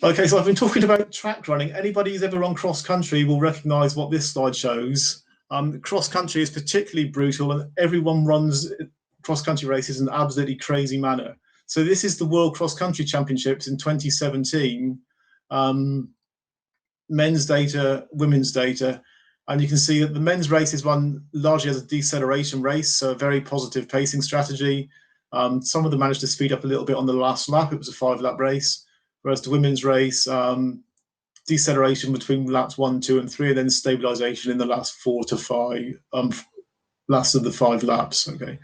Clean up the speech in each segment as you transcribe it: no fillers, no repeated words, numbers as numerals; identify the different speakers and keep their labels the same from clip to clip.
Speaker 1: Okay, so I've been talking about track running. Anybody who's ever run cross country will recognise what this slide shows. Cross country is particularly brutal, and everyone runs cross country races in an absolutely crazy manner. So this is the World Cross Country Championships in 2017. Men's data, women's data, and you can see that the men's race is run largely as a deceleration race, so a very positive pacing strategy. Some of them managed to speed up a little bit on the last lap. It was a 5-lap race. Whereas the women's race, deceleration between laps 1, 2, and 3, and then stabilization in the last 4 to 5, last of the 5 laps. Okay.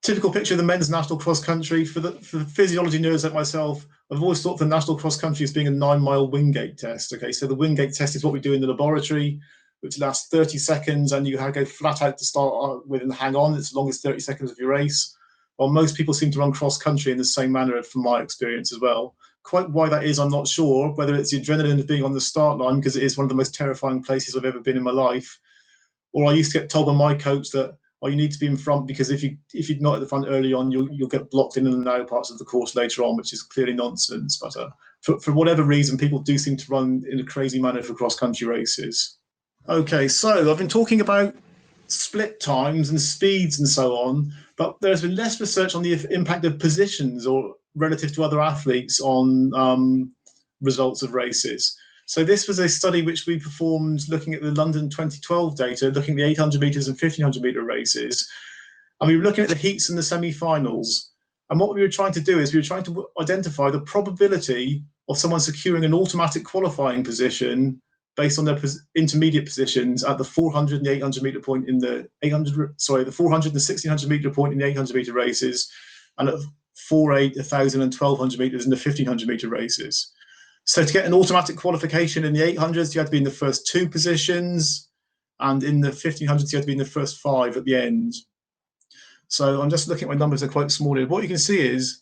Speaker 1: Typical picture of the men's national cross country. For the physiology nerds like myself, I've always thought the national cross country as being a 9-mile Wingate test. Okay, so the Wingate test is what we do in the laboratory, which lasts 30 seconds, and you go flat out to start with and hang on. It's the longest 30 seconds of your race. Well, most people seem to run cross country in the same manner, from my experience as well. Quite why that is, I'm not sure. Whether it's the adrenaline of being on the start line, because it is one of the most terrifying places I've ever been in my life, or I used to get told by my coach that, oh, you need to be in front, because if you're not at the front early on, you'll get blocked in and out parts of the course later on, which is clearly nonsense. But for whatever reason, people do seem to run in a crazy manner for cross country races. Okay, so I've been talking about split times and speeds and so on, but there's been less research on the impact of positions or relative to other athletes on results of races. So this was a study which we performed looking at the London 2012 data, looking at the 800 metres and 1500 metre races. And we were looking at the heats and the semi-finals. And what we were trying to do is we were trying to identify the probability of someone securing an automatic qualifying position based on their intermediate positions at the 400 and the 800 metre point in the 400 and 1600 metre point in the 800 metre races, and at 4, 8, 1000 and 1200 metres in the 1500 metre races. So to get an automatic qualification in the 800s, you had to be in the first 2 positions, and in the 1500s, you had to be in the first 5 at the end. So I'm just looking at my numbers, they're quite small here. What you can see is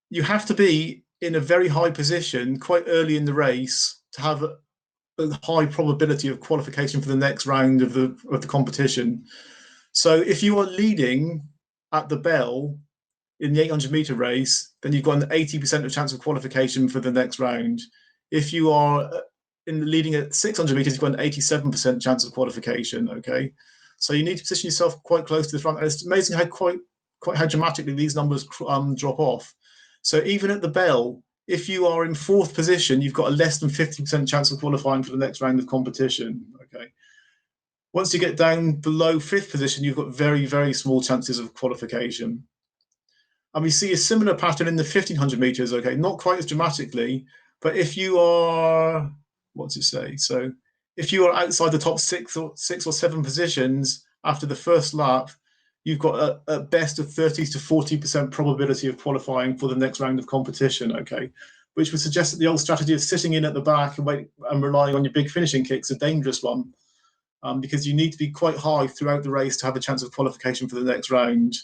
Speaker 1: you have to be in a very high position quite early in the race to have a high probability of qualification for the next round of the competition. So if you are leading at the bell in the 800 metre race, then you've got an 80% of chance of qualification for the next round. If you are leading at 600 metres, you've got an 87% chance of qualification. Okay, so you need to position yourself quite close to the front. And it's amazing how dramatically these numbers drop off. So even at the bell, if you are in 4th position, you've got a less than 50% chance of qualifying for the next round of competition. Okay. Once you get down below 5th position, you've got very, very small chances of qualification. And we see a similar pattern in the 1500 meters. Okay, not quite as dramatically, but if you are, what does it say? So if you are outside the top 6 or 7 positions after the first lap, you've got a best of 30 to 40% probability of qualifying for the next round of competition, okay? Which would suggest that the old strategy of sitting in at the back and relying on your big finishing kicks is a dangerous one, because you need to be quite high throughout the race to have a chance of qualification for the next round.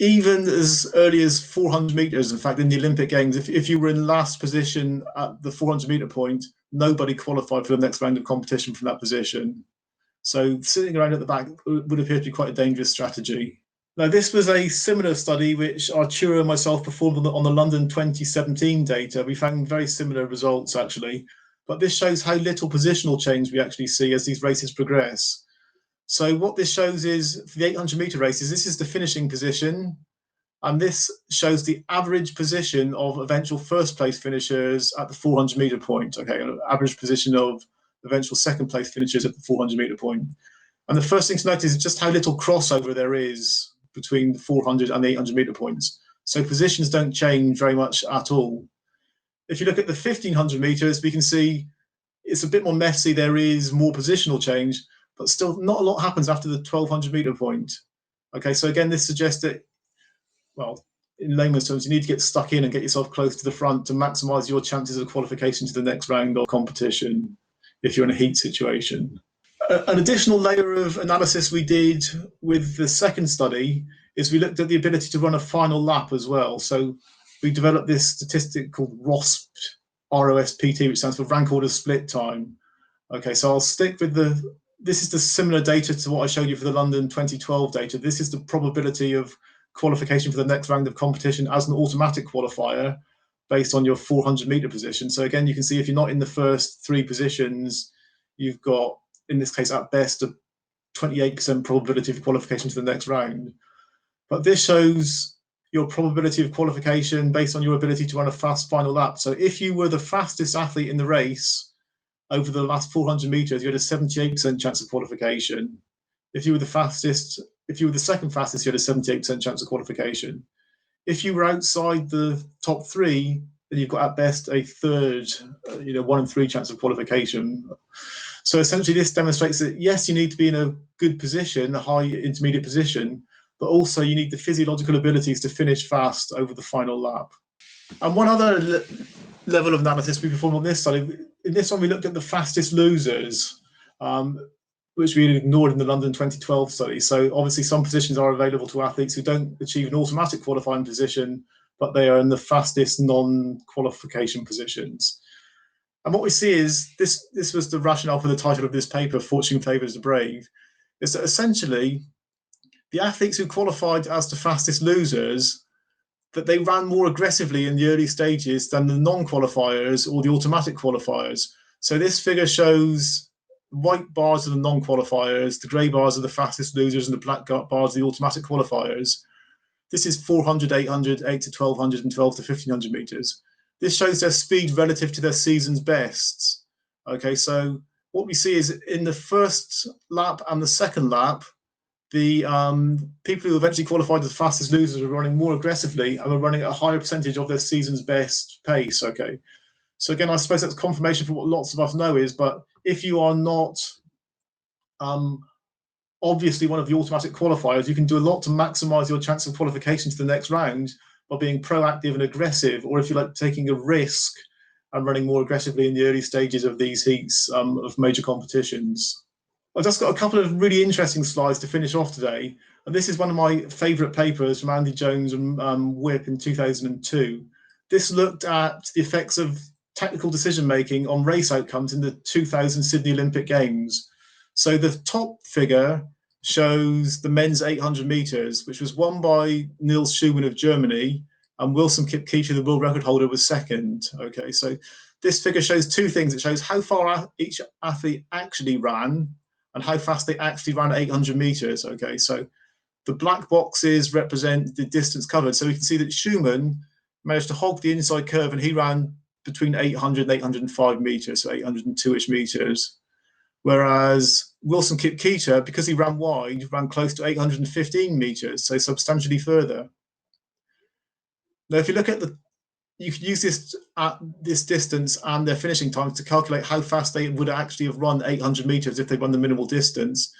Speaker 1: Even as early as 400 meters, in fact, in the Olympic Games, if you were in last position at the 400 meter point, nobody qualified for the next round of competition from that position. So sitting around at the back would appear to be quite a dangerous strategy. Now, this was a similar study which Arturo and myself performed on the London 2017 data. We found very similar results, actually. But this shows how little positional change we actually see as these races progress. So what this shows is, for the 800 meter races, this is the finishing position. And this shows the average position of eventual first place finishers at the 400 meter point. Okay, an average position of eventual second place finishers at the 400 meter point. And the first thing to notice is just how little crossover there is between the 400 and the 800 meter points. So positions don't change very much at all. If you look at the 1500 meters, we can see it's a bit more messy. There is more positional change, but still not a lot happens after the 1200 meter point. Okay, so again, this suggests that, well, in layman's terms, you need to get stuck in and get yourself close to the front to maximize your chances of qualification to the next round of competition if you're in a heat situation. An additional layer of analysis we did with the second study is we looked at the ability to run a final lap as well. So we developed this statistic called ROSPT, ROSPT, which stands for rank order split time. Okay, so I'll stick with this is the similar data to what I showed you for the London 2012 data. This is the probability of qualification for the next round of competition as an automatic qualifier based on your 400-meter position. So again, you can see if you're not in the first 3 positions, you've got, in this case, at best, a 28% probability of qualification to the next round. But this shows your probability of qualification based on your ability to run a fast final lap. So if you were the fastest athlete in the race over the last 400 meters, you had a 78% chance of qualification. If you were the second fastest, you had a 78% chance of qualification. If you were outside the top 3, then you've got at best a third, 1 in 3 chance of qualification. So essentially this demonstrates that yes, you need to be in a good position, a high intermediate position, but also you need the physiological abilities to finish fast over the final lap. And one other level of analysis we performed on this study, in this one we looked at the fastest losers, which we ignored in the London 2012 study. So obviously some positions are available to athletes who don't achieve an automatic qualifying position, but they are in the fastest non-qualification positions. And what we see is, this was the rationale for the title of this paper, Fortune Favours the Brave, is that essentially the athletes who qualified as the fastest losers, that they ran more aggressively in the early stages than the non-qualifiers or the automatic qualifiers. So this figure shows white bars are the non-qualifiers, the grey bars are the fastest losers, and the black bars are the automatic qualifiers. This is 400, 800, 8 to 1200, and 12 to 1500 meters. This shows their speed relative to their season's bests. Okay, so what we see is in the first lap and the second lap, the people who eventually qualified as the fastest losers were running more aggressively and were running at a higher percentage of their season's best pace. Okay, so again, I suppose that's confirmation for what lots of us know is, but if you are not obviously one of the automatic qualifiers, you can do a lot to maximize your chance of qualification to the next round by being proactive and aggressive, or if you like, taking a risk and running more aggressively in the early stages of these heats of major competitions. I've just got a couple of really interesting slides to finish off today. And this is one of my favorite papers from Andy Jones and Whip in 2002. This looked at the effects of technical decision-making on race outcomes in the 2000 Sydney Olympic Games. So the top figure shows the men's 800 meters, which was won by Nils Schumann of Germany, and Wilson Kipketer, the world record holder, was second. Okay, so this figure shows 2 things. It shows how far each athlete actually ran and how fast they actually ran 800 meters. Okay, so the black boxes represent the distance covered. So we can see that Schumann managed to hog the inside curve, and he ran between 800 and 805 meters, so 802-ish meters. Whereas Wilson Kipketer, because he ran wide, ran close to 815 meters, so substantially further. Now, if you look at you can use this distance and their finishing times to calculate how fast they would actually have run 800 meters if they run the minimal distance.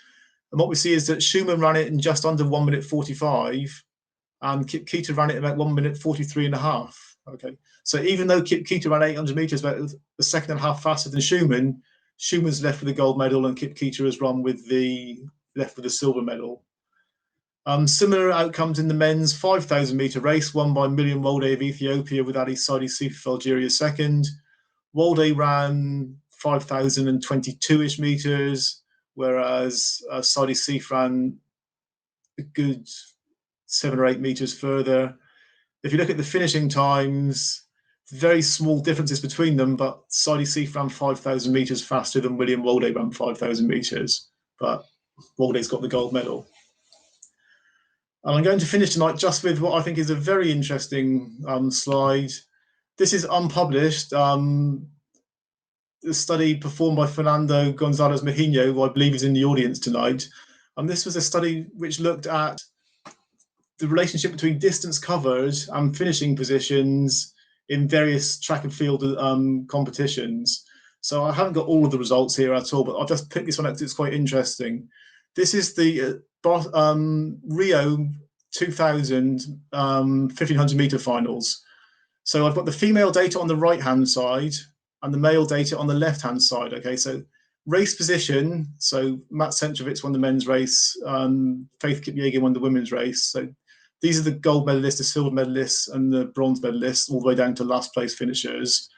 Speaker 1: And what we see is that Schumann ran it in just under 1 minute 45, and Kipketer ran it in about 1 minute 43 and a half. Okay, so even though Kipketer ran 800 meters about a second and a half faster than Schumann, Schumann's left with a gold medal, and Kipketer has run left with a silver medal. Similar outcomes in the men's 5,000 meter race, won by Million Wolde of Ethiopia with Ali Saidi Seif of Algeria second. Wolde ran 5,022-ish meters, whereas Saidi Seif ran a good 7 or 8 meters further. If you look at the finishing times, very small differences between them, but Saidi Seif ran 5,000 meters faster than William Wolde ran 5,000 meters, but Wolde's got the gold medal. And I'm going to finish tonight just with what I think is a very interesting slide. This is unpublished. The study performed by Fernando Gonzalez Mejino, who I believe is in the audience tonight. And this was a study which looked at the relationship between distance covered and finishing positions in various track and field competitions. So I haven't got all of the results here at all, but I'll just pick this one out because it's quite interesting. This is the Rio 2000 1500 meter finals. So I've got the female data on the right hand side and the male data on the left hand side. Okay, so race position. So Matt Centrovitz won the men's race, Faith Kipyegon won the women's race. So these are the gold medalists, the silver medalists, and the bronze medalists, all the way down to last place finishers.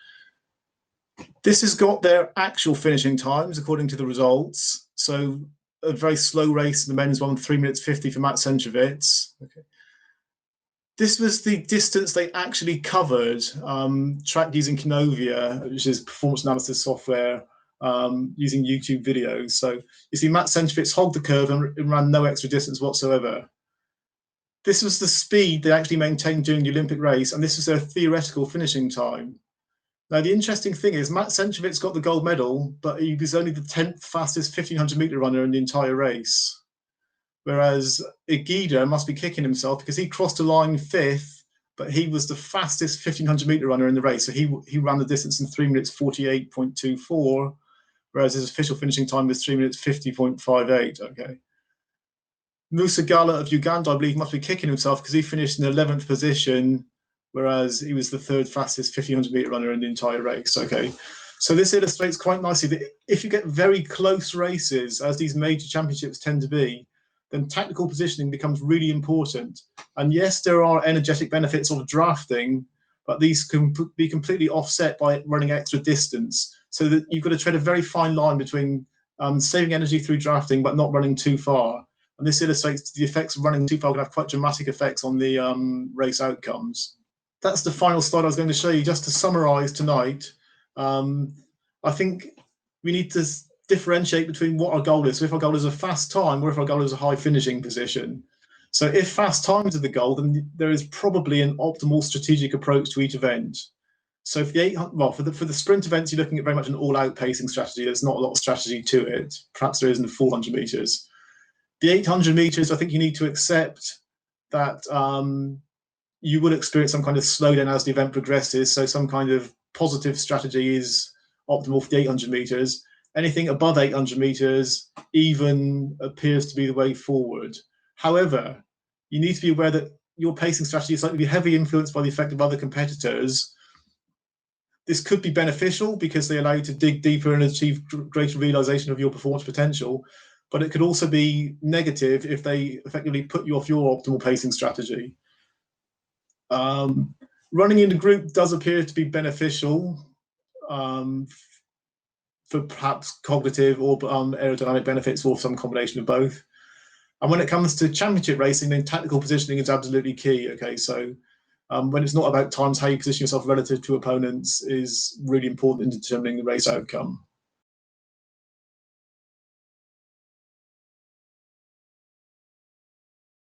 Speaker 1: This has got their actual finishing times according to the results. So a very slow race, the men's won 3 minutes 50 for Matt Centrovitz. Okay. This was the distance they actually covered, tracked using Kinovia, which is performance analysis software, using YouTube videos. So you see Matt Centrovich hogged the curve and ran no extra distance whatsoever. This was the speed they actually maintained during the Olympic race, and this was their theoretical finishing time. Now, the interesting thing is Matt Centrovich got the gold medal, but he was only the 10th fastest 1500 meter runner in the entire race. Whereas Igida must be kicking himself because he crossed the line 5th, but he was the fastest 1500 meter runner in the race. So he ran the distance in 3 minutes 48.24, whereas his official finishing time was 3 minutes 50.58. Okay. Musa Gala of Uganda, I believe, must be kicking himself because he finished in 11th position, whereas he was the 3rd fastest 1500 meter runner in the entire race. Okay. So this illustrates quite nicely that if you get very close races, as these major championships tend to be, then tactical positioning becomes really important. And yes, there are energetic benefits of drafting, but these can be completely offset by running extra distance. So that you've got to tread a very fine line between saving energy through drafting, but not running too far. And this illustrates the effects of running too far can have quite dramatic effects on the race outcomes. That's the final slide I was going to show you. Just to summarize tonight, I think we need to differentiate between what our goal is. So if our goal is a fast time or if our goal is a high finishing position. So if fast times are the goal, then there is probably an optimal strategic approach to each event. So for the sprint events, you're looking at very much an all-out pacing strategy. There's not a lot of strategy to it. Perhaps there is in the 400 meters. The 800 meters, I think you need to accept that you will experience some kind of slowdown as the event progresses. So some kind of positive strategy is optimal for the 800 meters. Anything above 800 meters even appears to be the way forward. However, you need to be aware that your pacing strategy is likely to be heavily influenced by the effect of other competitors. This could be beneficial because they allow you to dig deeper and achieve greater realization of your performance potential, but it could also be negative if they effectively put you off your optimal pacing strategy. Running in a group does appear to be beneficial for perhaps cognitive or aerodynamic benefits, or some combination of both. And when it comes to championship racing, then tactical positioning is absolutely key. Okay, so when it's not about times, how you position yourself relative to opponents is really important in determining the race outcome.